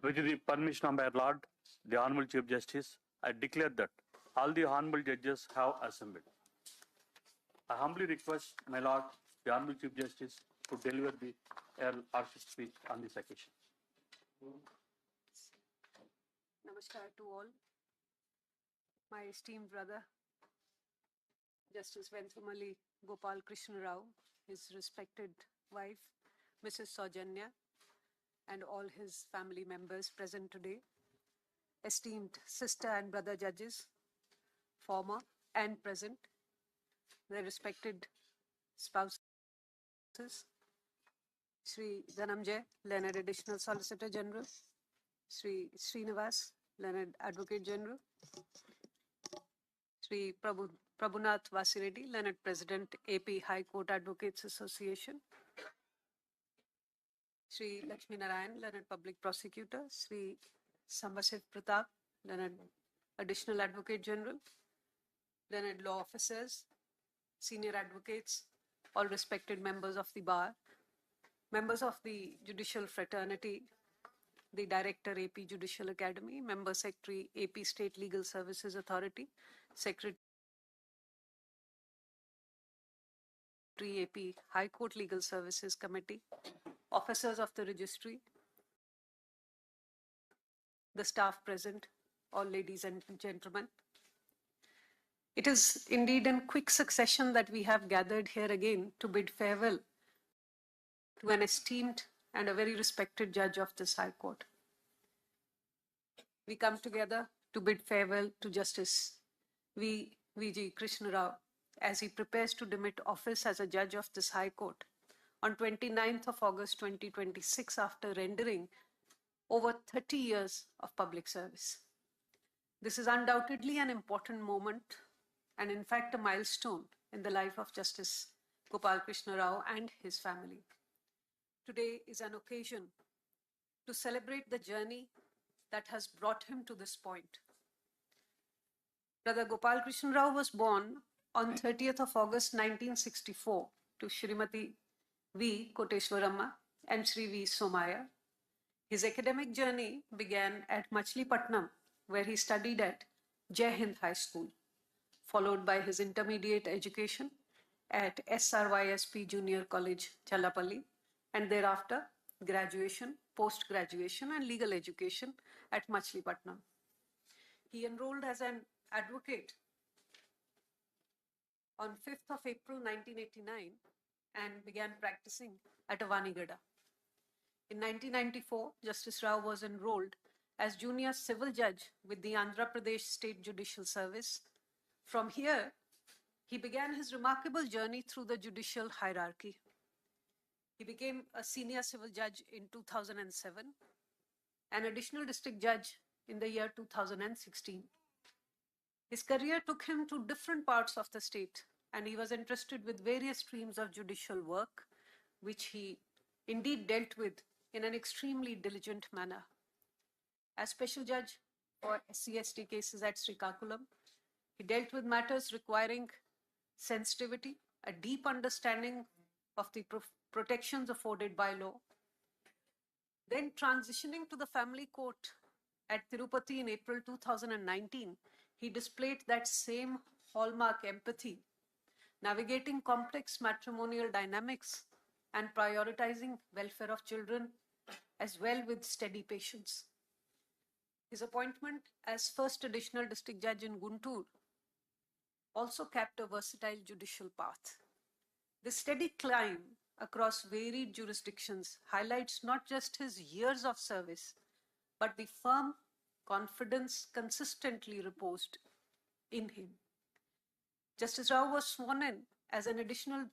With the permission of my Lord, the Honorable Chief Justice, I declare that all the Honorable Judges have assembled. I humbly request my Lord, the Honorable Chief Justice, to deliver the Lordship speech on this occasion. Namaskar to all. My esteemed brother, Justice Venthumali Gopal Krishna Rao, his respected wife, Mrs. Saujanya, and all his family members present today, esteemed sister and brother judges, former and present, their respected spouses, Sri Dhanamjay, Learned Additional Solicitor General, Sri Srinivas, Learned Advocate General, Sri Prabhunath Vasireddy, Learned President, AP High Court Advocates Association, Sri Lakshmi Narayan, Learned Public Prosecutor, Sri Sambasiv Pratap, Learned Additional Advocate General, Learned Law Officers, Senior Advocates, all respected members of the bar, members of the Judicial Fraternity, the Director, AP Judicial Academy, Member Secretary, AP State Legal Services Authority, Secretary, AP High Court Legal Services Committee, officers of the registry, the staff present, all ladies and gentlemen. It is indeed in quick succession that we have gathered here again to bid farewell to an esteemed and a very respected judge of this High Court. We come together to bid farewell to Justice V.G. Krishna Rao as he prepares to demit office as a judge of this High Court on 29th of August 2026 after rendering over 30 years of public service. This is undoubtedly an important moment and in fact a milestone in the life of Justice Gopal Krishna Rao and his family. Today is an occasion to celebrate the journey that has brought him to this point. Brother Gopal Krishna Rao was born on 30th of August 1964 to Srimati V. Koteshwaramma and Sri V. Somaya. His academic journey began at Machilipatnam, where he studied at Jai Hind High School, followed by his intermediate education at SRYSP Junior College, Challapalli, and thereafter graduation, post-graduation and legal education at Machilipatnam. He enrolled as an advocate on 5th of April 1989 and began practicing at Avanigada. In 1994, Justice Rao was enrolled as junior civil judge with the Andhra Pradesh State Judicial Service. From here, he began his remarkable journey through the judicial hierarchy. He became a senior civil judge in 2007, an additional district judge in the year 2016. His career took him to different parts of the state, and he was entrusted with various streams of judicial work, which he indeed dealt with in an extremely diligent manner. As special judge for SC/ST cases at Srikakulam, he dealt with matters requiring sensitivity, a deep understanding of the protections afforded by law. Then transitioning to the family court at Tirupati in April 2019, he displayed that same hallmark empathy, navigating complex matrimonial dynamics and prioritizing welfare of children as well with steady patience. His appointment as first additional district judge in Guntur also capped a versatile judicial path. The steady climb across varied jurisdictions highlights not just his years of service, but the firm confidence consistently reposed in him. Justice Rao was sworn in as an additional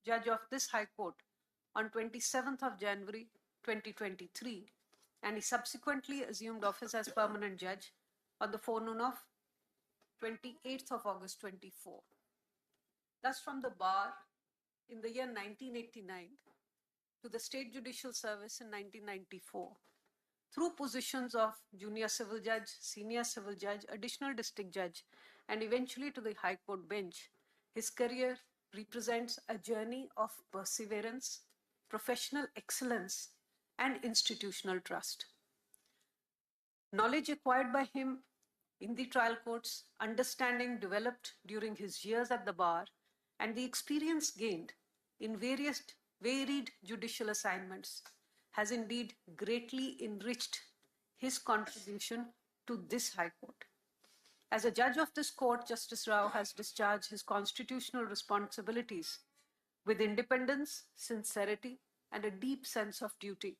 judge of this High Court on 27th of January 2023, and he subsequently assumed office as permanent judge on the forenoon of 28th of August 24. Thus, from the bar in the year 1989 to the State Judicial Service in 1994, through positions of junior civil judge, senior civil judge, additional district judge, and eventually to the High Court bench, his career represents a journey of perseverance, professional excellence, and institutional trust. Knowledge acquired by him in the trial courts, understanding developed during his years at the bar, and the experience gained in various varied judicial assignments has indeed greatly enriched his contribution to this High Court. As a judge of this court, Justice Rao has discharged his constitutional responsibilities with independence, sincerity, and a deep sense of duty.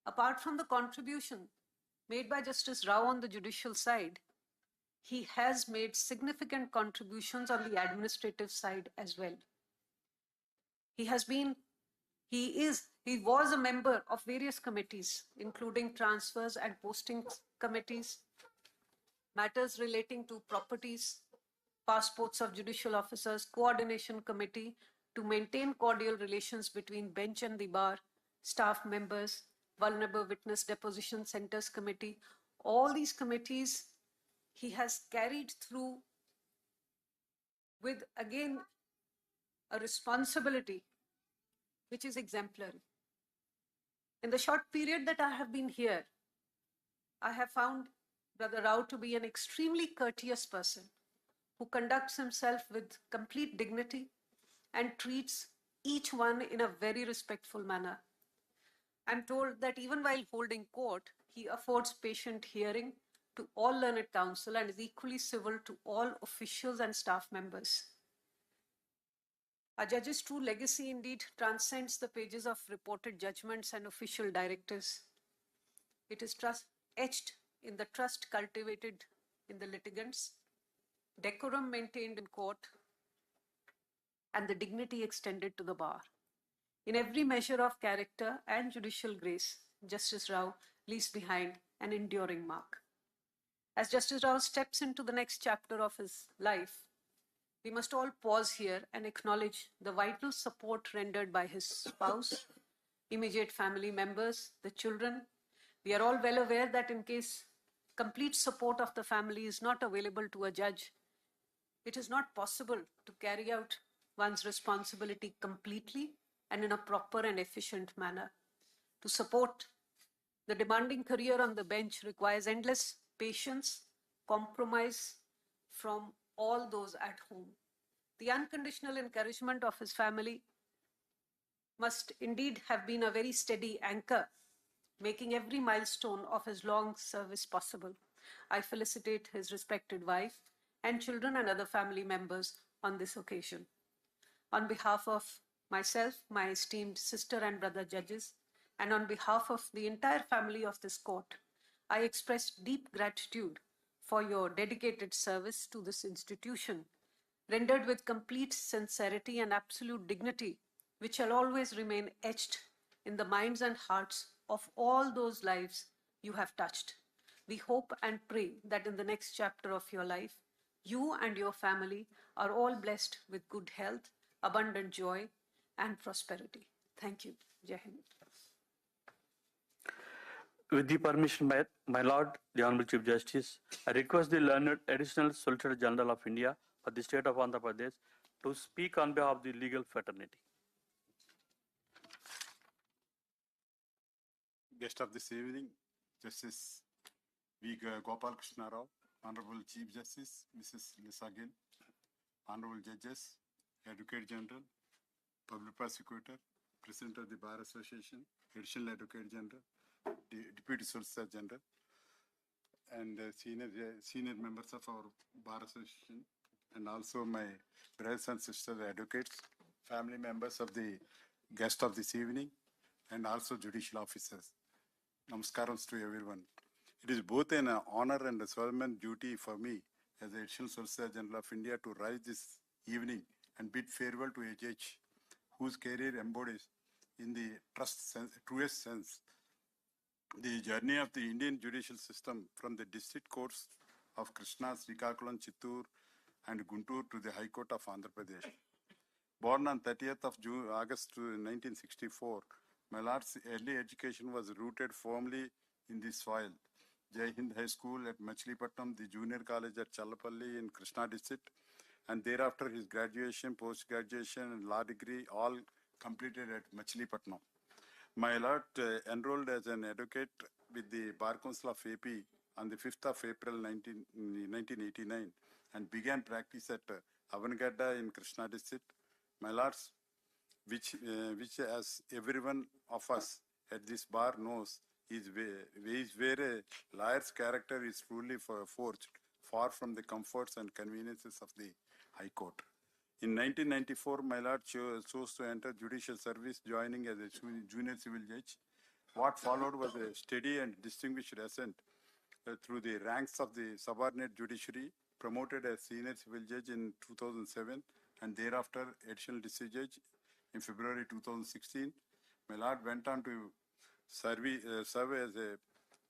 Apart from the contribution made by Justice Rao on the judicial side, he has made significant contributions on the administrative side as well. He was a member of various committees, including transfers and postings committees, matters relating to properties, passports of judicial officers, coordination committee to maintain cordial relations between bench and the bar, staff members, vulnerable witness deposition centers committee. All these committees he has carried through with, again, a responsibility which is exemplary. In the short period that I have been here, I have found Brother Rao to be an extremely courteous person who conducts himself with complete dignity and treats each one in a very respectful manner. I'm told that even while holding court, he affords patient hearing to all learned counsel and is equally civil to all officials and staff members. A judge's true legacy indeed transcends the pages of reported judgments and official directives. It is etched in the trust cultivated in the litigants, decorum maintained in court, and the dignity extended to the bar. In every measure of character and judicial grace, Justice Rao leaves behind an enduring mark. As Justice Rao steps into the next chapter of his life, we must all pause here and acknowledge the vital support rendered by his spouse, immediate family members, the children. We are all well aware that in case complete support of the family is not available to a judge, it is not possible to carry out one's responsibility completely and in a proper and efficient manner. To support the demanding career on the bench requires endless patience, compromise from all those at home. The unconditional encouragement of his family must indeed have been a very steady anchor, making every milestone of his long service possible. I felicitate his respected wife and children and other family members on this occasion. On behalf of myself, my esteemed sister and brother judges, and on behalf of the entire family of this court, I express deep gratitude for your dedicated service to this institution, rendered with complete sincerity and absolute dignity, which shall always remain etched in the minds and hearts of all those lives you have touched. We hope and pray that in the next chapter of your life, you and your family are all blessed with good health, abundant joy, and prosperity. Thank you. Jai Hind. With the permission, my Lord, the Honorable Chief Justice, I request the learned Additional Solicitor General of India for the State of Andhra Pradesh to speak on behalf of the legal fraternity. Guest of this evening, Justice V. Gopala Krishna Rao, Honorable Chief Justice, Mrs. Lisa Gill, Honorable Judges, Advocate General, Public Prosecutor, President of the Bar Association, Additional Advocate General, Deputy Solicitor General, and senior members of our Bar Association, and also my brothers and sisters advocates, family members of the guest of this evening, and also judicial officers. Namaskaram to everyone. It is both an honor and a solemn duty for me as the Additional Solicitor General of India to rise this evening and bid farewell to a judge whose career embodies in the truest sense the journey of the Indian judicial system from the district courts of Krishna, Srikakulam, Chittoor and Guntur to the High Court of Andhra Pradesh. Born on 30th of August 1964, my Lord's early education was rooted firmly in this soil. Jai Hind High School at Machilipatnam, the Junior College at Challapalli in Krishna district, and thereafter his graduation, post-graduation and law degree all completed at Machilipatnam. My Lord enrolled as an advocate with the Bar Council of AP on the 5th of April 1989 and began practice at Avangada in Krishna district. My lords, which as everyone of us at this bar knows, is where a lawyer's character is truly forged, far from the comforts and conveniences of the High Court. In 1994, my lord chose to enter judicial service, joining as a junior civil judge. What followed was a steady and distinguished ascent through the ranks of the subordinate judiciary, promoted as senior civil judge in 2007, and thereafter additional district judge in February 2016. My lord went on to serve as a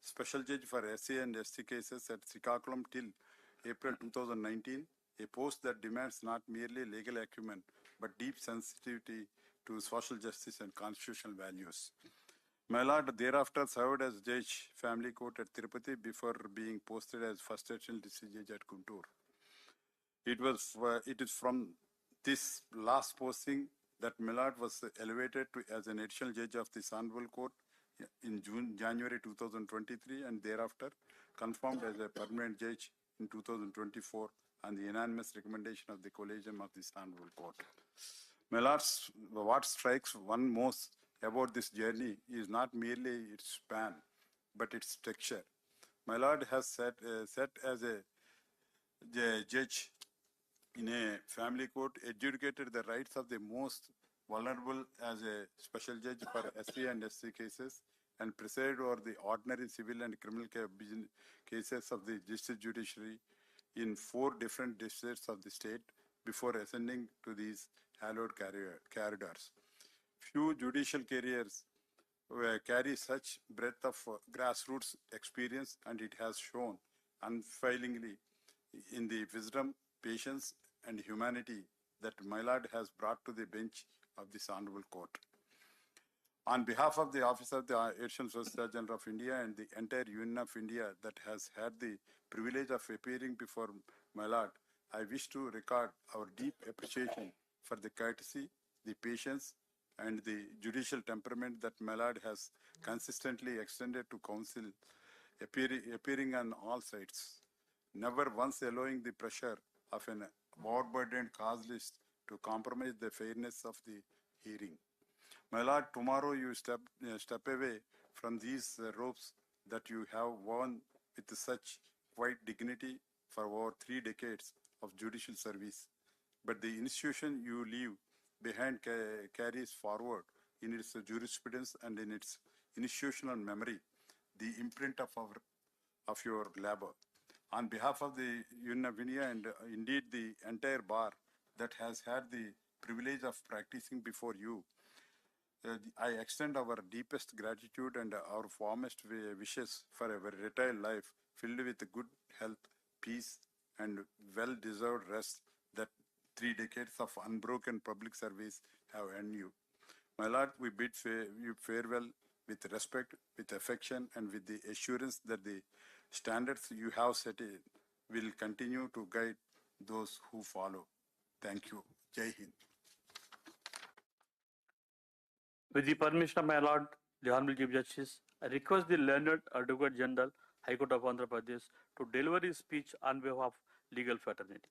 special judge for SC and ST cases at Srikakulam till April 2019, a post that demands not merely legal acumen, but deep sensitivity to social justice and constitutional values. My lord thereafter served as Judge Family Court at Tirupati before being posted as First Additional District Judge at Guntur. It is from this last posting that my lord was elevated as an additional judge of the Hon'ble Court in January 2023 and thereafter confirmed as a permanent judge in 2024 on the unanimous recommendation of the Collegium of the Hon'ble Court. My lords, what strikes one most about this journey is not merely its span, but its texture. My lord has sat as a judge in a family court, adjudicated the rights of the most vulnerable as a special judge for SC and SC cases, and presided over the ordinary civil and criminal cases of the district judiciary in 4 different districts of the state before ascending to these hallowed corridors. Few judicial careers carry such breadth of grassroots experience, and it has shown unfailingly in the wisdom, patience, and humanity that my lord has brought to the bench of this Honorable Court. On behalf of the Office of the Additional Solicitor General of India and the entire Union of India that has had the privilege of appearing before my lord, I wish to record our deep appreciation for the courtesy, the patience, and the judicial temperament that my lord has consistently extended to counsel, appearing on all sides, never once allowing the pressure of an overburdened cause list to compromise the fairness of the hearing. My lord, tomorrow you step away from these ropes that you have worn with such quiet dignity for over 3 decades of judicial service. But the institution you leave behind carries forward in its jurisprudence and in its institutional memory the imprint of your labor. On behalf of the Union of India and indeed the entire bar that has had the privilege of practicing before you, I extend our deepest gratitude and our warmest wishes for a retired life filled with good health, peace, and well-deserved rest that 3 decades of unbroken public service have earned you. My lord, we bid you farewell with respect, with affection, and with the assurance that the standards you have set will continue to guide those who follow. Thank you. Jai Hind. With the permission of my lord, the Honorable Chief Justice, I request the learned Advocate General, High Court of Andhra Pradesh, to deliver his speech on behalf of legal fraternity.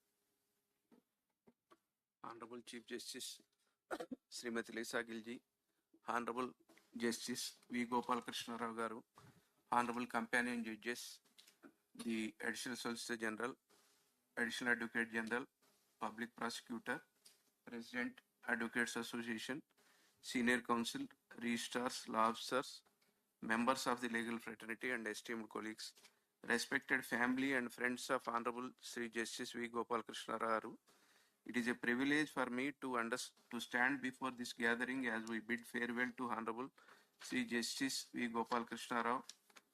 Honorable Chief Justice Srimati Lisa Gilji, Honorable Justice V. Gopala Krishna Rao Garu, Honorable Companion Judges, the Additional Solicitor General, Additional Advocate General, Public Prosecutor, President Advocates Association, Senior Counsel, Registrars, Law Officers, members of the legal fraternity and esteemed colleagues, respected family and friends of Honorable Sri Justice V. Gopala Krishna Rao Garu. It is a privilege for me to stand before this gathering as we bid farewell to Honorable Sri Justice V. Gopala Krishna Rao.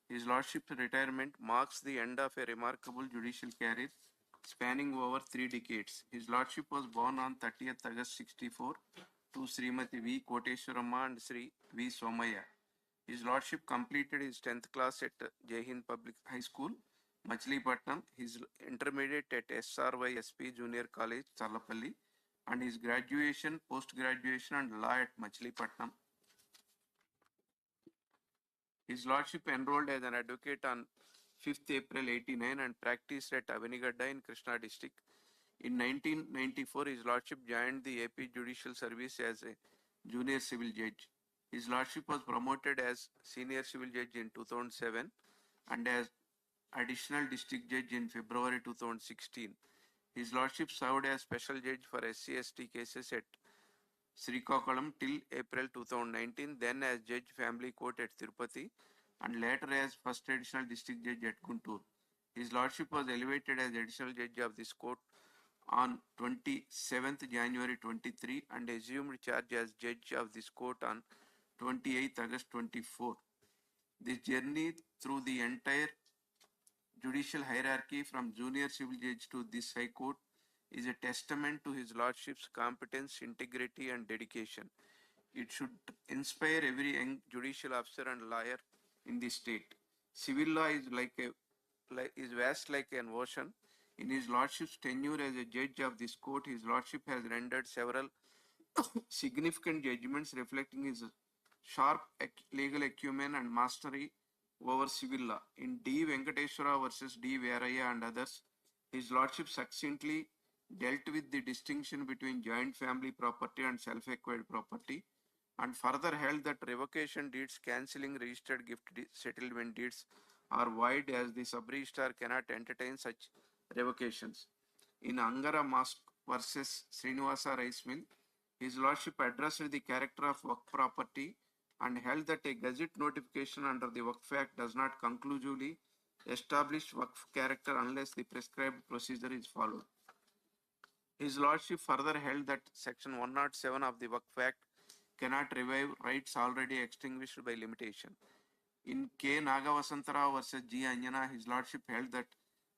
His Lordship's retirement marks the end of a remarkable judicial career spanning over 3 decades. His Lordship was born on 30th August 64 to Srimati V. Koteshwaramma and Sri V. Somaya. His Lordship completed his 10th class at Jai Hind Public High School, Machilipatnam, his intermediate at SRYSP Junior College, Challapalli, and his graduation, post-graduation and law at Machilipatnam. His Lordship enrolled as an advocate on 5th April 89 and practiced at Avanigadda in Krishna district. In 1994, His Lordship joined the AP Judicial Service as a junior civil judge. His Lordship was promoted as senior civil judge in 2007 and as additional district judge in February 2016. His Lordship served as special judge for SC/ST cases at Srikakulam till April 2019, then as Judge Family Court at Tirupati, and later as First Additional District Judge at Guntur. His Lordship was elevated as Additional Judge of this court on 27th January 23 and assumed charge as Judge of this court on 28th August 24. This journey through the entire judicial hierarchy from junior civil judge to this high court is a testament to His Lordship's competence, integrity, and dedication. It should inspire every young judicial officer and lawyer in the state. Civil law is vast like an ocean. In His Lordship's tenure as a judge of this court, His Lordship has rendered several significant judgments reflecting his sharp legal acumen and mastery over civil law. In D. Venkateswara versus D. Veerayya and others, His Lordship succinctly dealt with the distinction between joint family property and self-acquired property, and further held that revocation deeds cancelling registered gift settlement deeds are void, as the sub-registrar cannot entertain such revocations. In Angara Mosque versus Srinivasa Rice Mill, His Lordship addressed the character of Waqf property and held that a gazette notification under the Waqf Act does not conclusively establish Waqf character unless the prescribed procedure is followed. His Lordship further held that Section 107 of the Waqf Act cannot revive rights already extinguished by limitation. In K. Nagavasantarao versus G. Anjana, His Lordship held that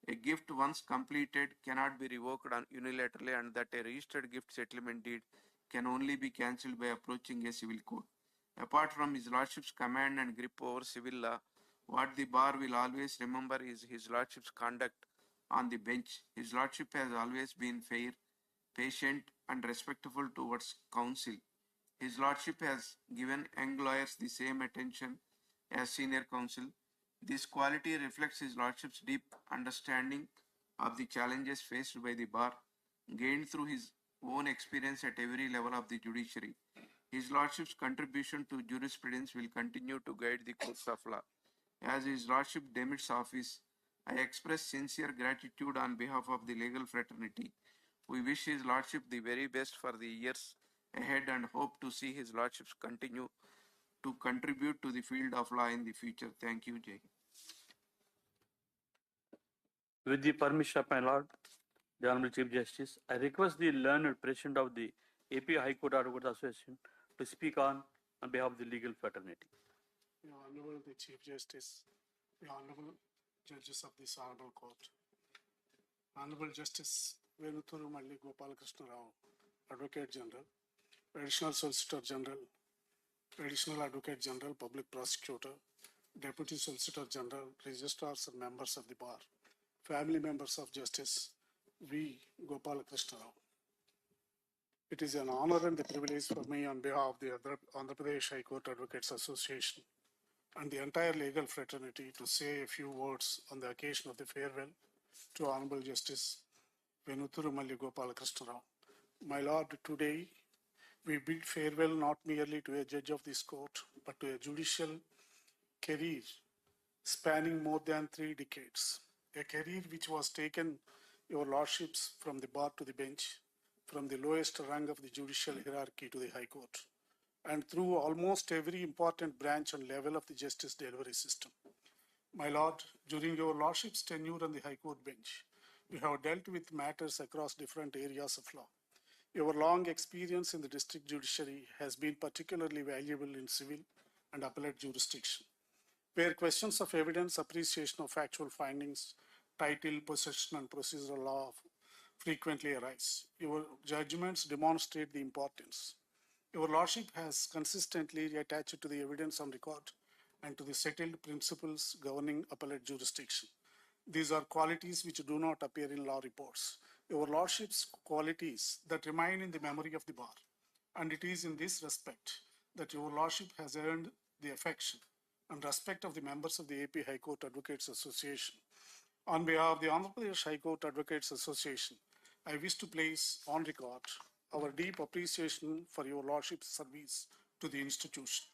a gift once completed cannot be revoked unilaterally and that a registered gift settlement deed can only be cancelled by approaching a civil court. Apart from His Lordship's command and grip over civil law, what the bar will always remember is His Lordship's conduct on the bench. His Lordship has always been fair, patient, and respectful towards counsel. His Lordship has given young lawyers the same attention as senior counsel. This quality reflects His Lordship's deep understanding of the challenges faced by the bar, gained through his own experience at every level of the judiciary. His Lordship's contribution to jurisprudence will continue to guide the courts of law. As His Lordship demits office, I express sincere gratitude on behalf of the legal fraternity. We wish His Lordship the very best for the years ahead and hope to see His Lordship's continue to contribute to the field of law in the future. Thank you, Jai. With the permission of my Lord, the Honorable Chief Justice, I request the learned President of the AP High Court Advocates Association to speak on behalf of the legal fraternity. The Honorable the Chief Justice, the Honorable Judges of this Honorable Court, Honorable Justice Venuthurumalli Gopala Krishna Rao, Advocate General, Additional Solicitor General, Additional Advocate General, Public Prosecutor, Deputy Solicitor General, Registrars and members of the bar, family members of Justice V. Gopala Krishna Rao. It is an honor and a privilege for me on behalf of the Andhra Pradesh High Court Advocates Association and the entire legal fraternity to say a few words on the occasion of the farewell to Honorable Justice Venuthurumalli Gopala Krishna Rao. My Lord, today we bid farewell not merely to a judge of this court, but to a judicial career spanning more than 3 decades. A career which was taken, Your Lordships, from the bar to the bench, from the lowest rung of the judicial hierarchy to the High Court, and through almost every important branch and level of the justice delivery system. My Lord, during Your Lordship's tenure on the High Court bench, we have dealt with matters across different areas of law. Your long experience in the district judiciary has been particularly valuable in civil and appellate jurisdiction, where questions of evidence, appreciation of factual findings, title, possession, and procedural law frequently arise. Your judgments demonstrate the importance. Your Lordship has consistently attached to the evidence on record and to the settled principles governing appellate jurisdiction. These are qualities which do not appear in law reports. Your Lordship's qualities that remain in the memory of the bar. And it is in this respect that Your Lordship has earned the affection and respect of the members of the AP High Court Advocates Association. On behalf of the Andhra Pradesh High Court Advocates Association, I wish to place on record our deep appreciation for your Lordship's service to the institution.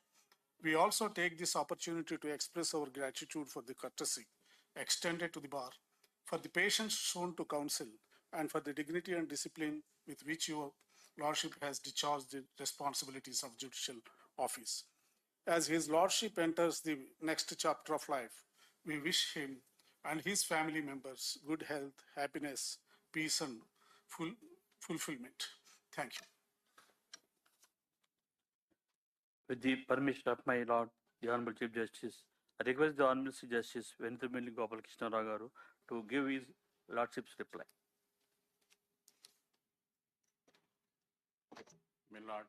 We also take this opportunity to express our gratitude for the courtesy extended to the bar, for the patience shown to counsel, and for the dignity and discipline with which your Lordship has discharged the responsibilities of judicial office. As His Lordship enters the next chapter of life, we wish him and his family members good health, happiness, peace, and fulfillment. Thank you. With the permission of my Lord, the Honorable Chief Justice, I request the Honorable Chief Justice Venithamelli Gopala Krishna Rao garu to give his Lordship's reply. My Lord,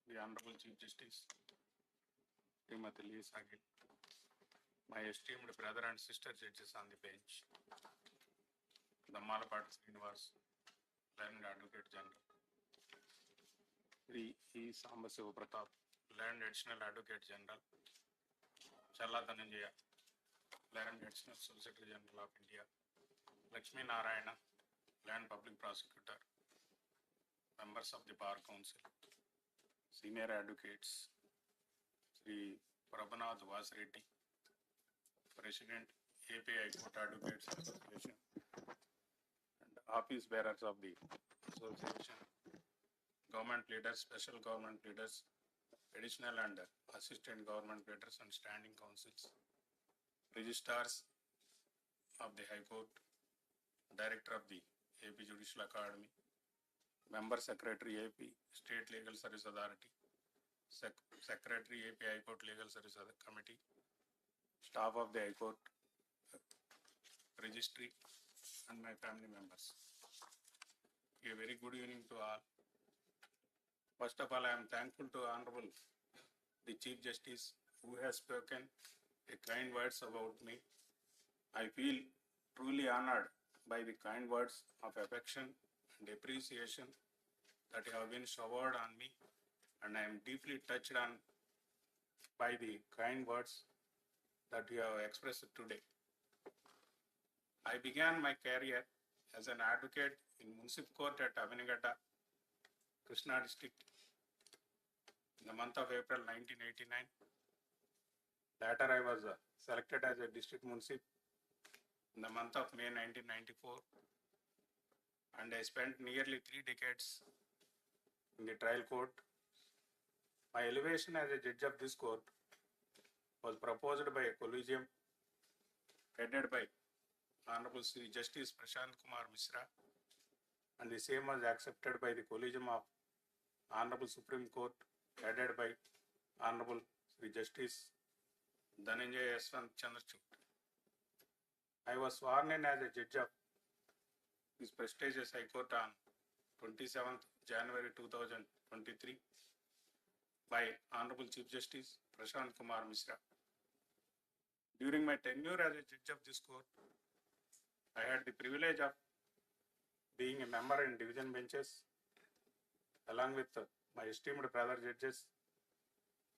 the Honorable Chief Justice, Srimati Lisa Gill, my esteemed brother and sister judges on the bench, Damalapati Srinivas, Learned Advocate General, Sri E. Sambasiva Pratap, Learned Additional Advocate General, Challa Dhananjaya, Learned Additional Solicitor General of India, Lakshmi Narayana, Learned Public Prosecutor, members of the Bar Council, senior advocates, Sri Prabhanath Vasreddy, President API Court Advocates Association, and office bearers of the association, government leaders, special government leaders, additional and assistant government leaders and standing councils, registrars of the High Court, director of the AP Judicial Academy, member secretary AP State Legal Service Authority, secretary AP High Court Legal Service Committee, staff of the High Court, registry, and my family members. A very good evening to all. First of all, I am thankful to Honorable the Chief Justice who has spoken a kind words about me. I feel truly honored by the kind words of affection and appreciation that have been showered on me, and I am deeply touched on by the kind words that you have expressed today. I began my career as an advocate in Municipal Court at Avanigata, Krishna district in the month of April 1989. Later, I was selected as a district municip in the month of May 1994, and I spent nearly 3 decades in the trial court. My elevation as a judge of this court was proposed by a collegium headed by Honorable Sri Justice Prashant Kumar Mishra, and the same was accepted by the collegium of Honorable Supreme Court headed by Honorable Sri Justice Dhananjaya Yashwant Chandrachud. I was sworn in as a judge of this prestigious High Court on 27th January 2023 by Honorable Chief Justice Prashant Kumar Mishra. During my tenure as a judge of this court, I had the privilege of being a member in division benches along with my esteemed brother judges,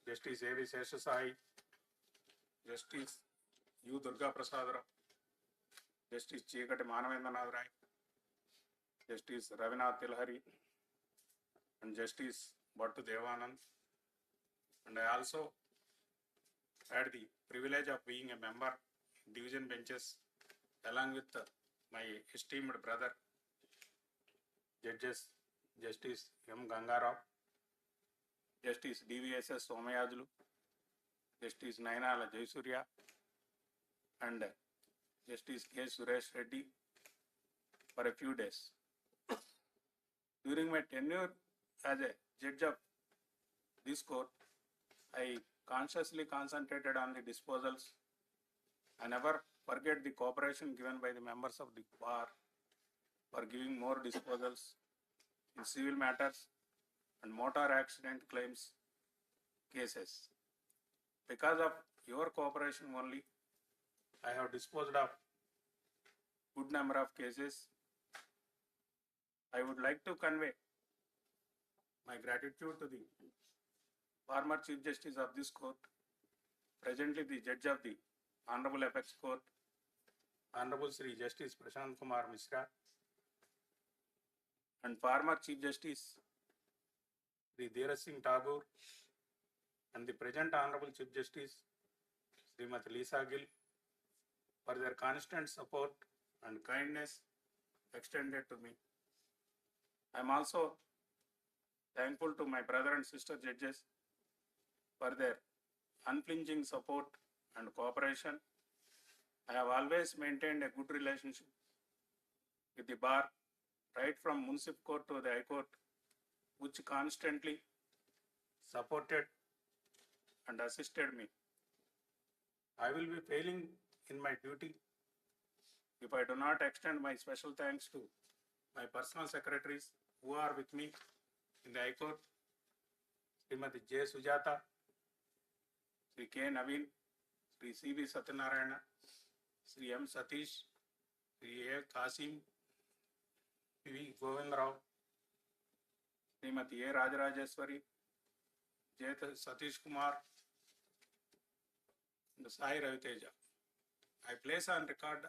Justice A.V. Seshasai, Justice U. Durga Prasad Rao, Justice Chikati Manavendranath Rai, Justice Ravinath Tilhari, and Justice Bhattu Devanand. And I also had the privilege of being a member in division benches along with my esteemed brother judges, Justice M. Gangarao, Justice D.V.S.S. Somayajulu, Justice Nainala Jayasurya, and Justice K. Suresh Reddy for a few days. During my tenure as a judge of this court, I consciously concentrated on the disposals. I never forget the cooperation given by the members of the bar for giving more disposals in civil matters and motor accident claims cases. Because of your cooperation only, I have disposed of good number of cases. I would like to convey my gratitude to the former Chief Justice of this court, presently the judge of the Honorable Apex Court, Honorable Sri Justice Prashant Kumar Mishra, and former Chief Justice Sri Dheeraj Singh Tagore, and the present Honorable Chief Justice Srimati Lisa Gill for their constant support and kindness extended to me. I am also thankful to my brother and sister judges for their unflinching support and cooperation. I have always maintained a good relationship with the bar, right from Municipal Court to the High Court, which constantly supported and assisted me. I will be failing in my duty if I do not extend my special thanks to my personal secretaries who are with me in the High Court, Srimati J. Sujata, Sri K. Naveen, Sri C. V. Satyanarayana, Sri M. Satish, Sri A. Kasim, P. V. Govindrao, Srimati A. Rajarajeshwari, J. Satish Kumar, and Sai Raviteja. I place on record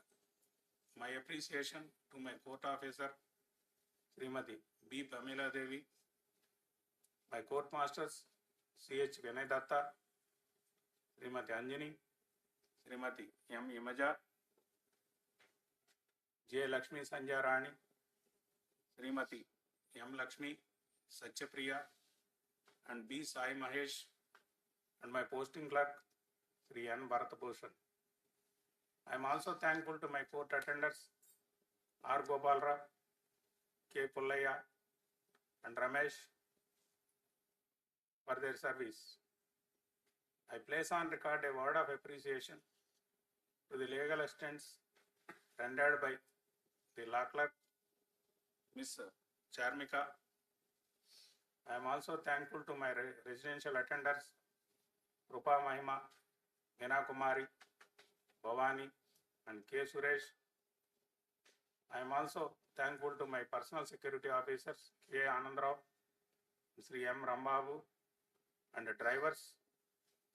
my appreciation to my court officer, Srimati B. Pamela Devi, my court masters, C. H. Vinay Datta, Srimati Anjani, Srimati M. Imaja, J. Lakshmi Sanjay Rani, Srimati M. Lakshmi Satyapriya, and B. Sai Mahesh, and my posting clerk, Sri N. Bharatbhushan. I am also thankful to my court attendants, R. Gopala, K. Pullaya, and Ramesh for their service. I place on record a word of appreciation to the legal assistance rendered by the law clerk, Ms. Charmika. I am also thankful to my residential attendants, Rupa Mahima, Meena Kumari, Bhavani, and K. Suresh. I am also thankful to my personal security officers, K. Anandrao, Sri M. Rambabu, and the drivers,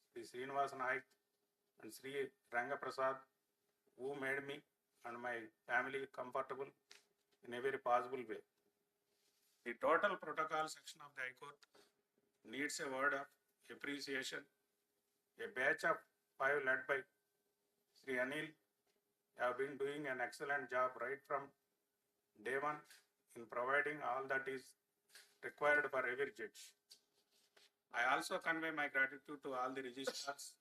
Sri Srinivas Naik and Sri Rangaprasad, who made me and my family comfortable in every possible way. The total protocol section of the High Court needs a word of appreciation. A batch of 5 led by Sri Anil have been doing an excellent job right from day one in providing all that is required for every judge. I also convey my gratitude to all the registrars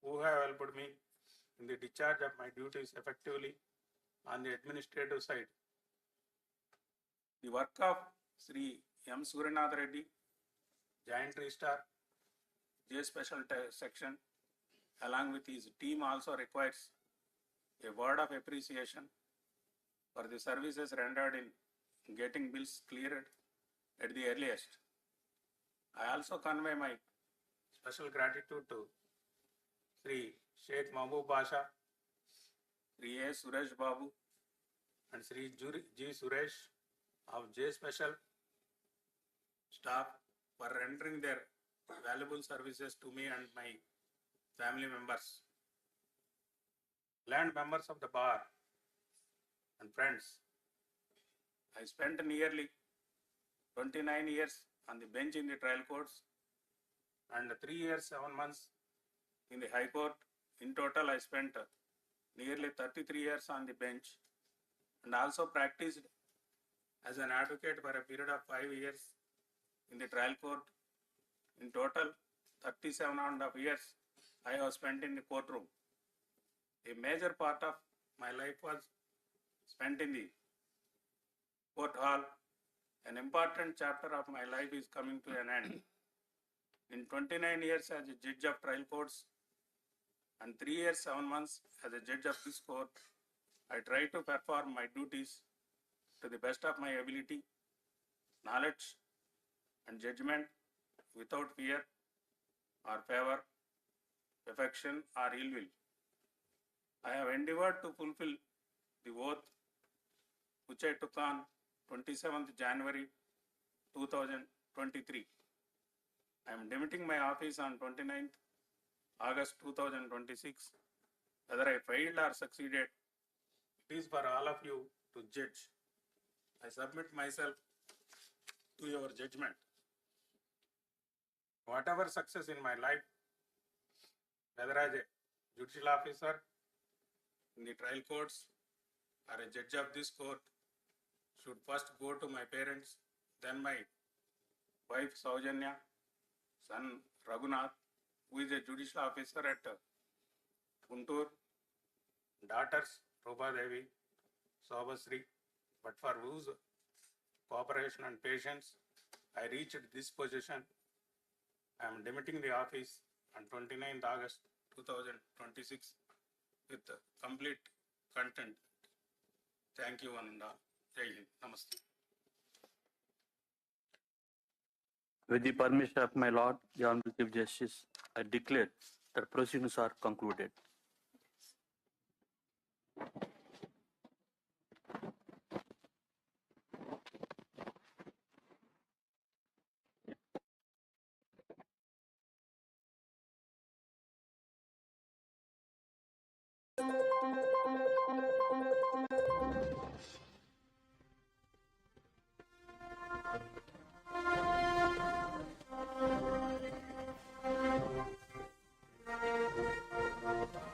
who have helped me in the discharge of my duties effectively on the administrative side. The work of Sri M. Surinath Reddy, Joint Registrar, J. Special Section, along with his team also requires a word of appreciation for the services rendered in getting bills cleared at the earliest. I also convey my special gratitude to Sri Sheikh Mahbub Basha, Sri A. Suresh Babu, and Sri G. Suresh of J. Special staff for rendering their valuable services to me and my family members. Learned members of the bar and friends, I spent nearly 29 years on the bench in the trial courts and 3 years, 7 months in the High Court. In total, I spent nearly 33 years on the bench and also practiced as an advocate for a period of 5 years in the trial court. In total, 37.5 years I have spent in the courtroom. A major part of my life was spent in the court hall. An important chapter of my life is coming to an end. In 29 years as a judge of trial courts and 3 years, 7 months as a judge of this court, I try to perform my duties to the best of my ability, knowledge, and judgment without fear or favor, affection, or ill will. I have endeavored to fulfill the oath which I took on 27th January 2023. I am demitting my office on 29th August 2026. Whether I failed or succeeded, it is for all of you to judge. I submit myself to your judgment. Whatever success in my life, whether as a judicial officer in the trial courts or a judge of this court, should first go to my parents, then my wife Saujanya, son Raghunath, who is a judicial officer at Guntur, daughters Rupa Devi, Sobhasri, but for whose cooperation and patience I reached this position. I am demitting the office on 29th August 2026 with complete content. Thank you, one and all. Jai Hind. Namaste. With the permission of my Lord, the Honorable Chief Justice, I declare that proceedings are concluded.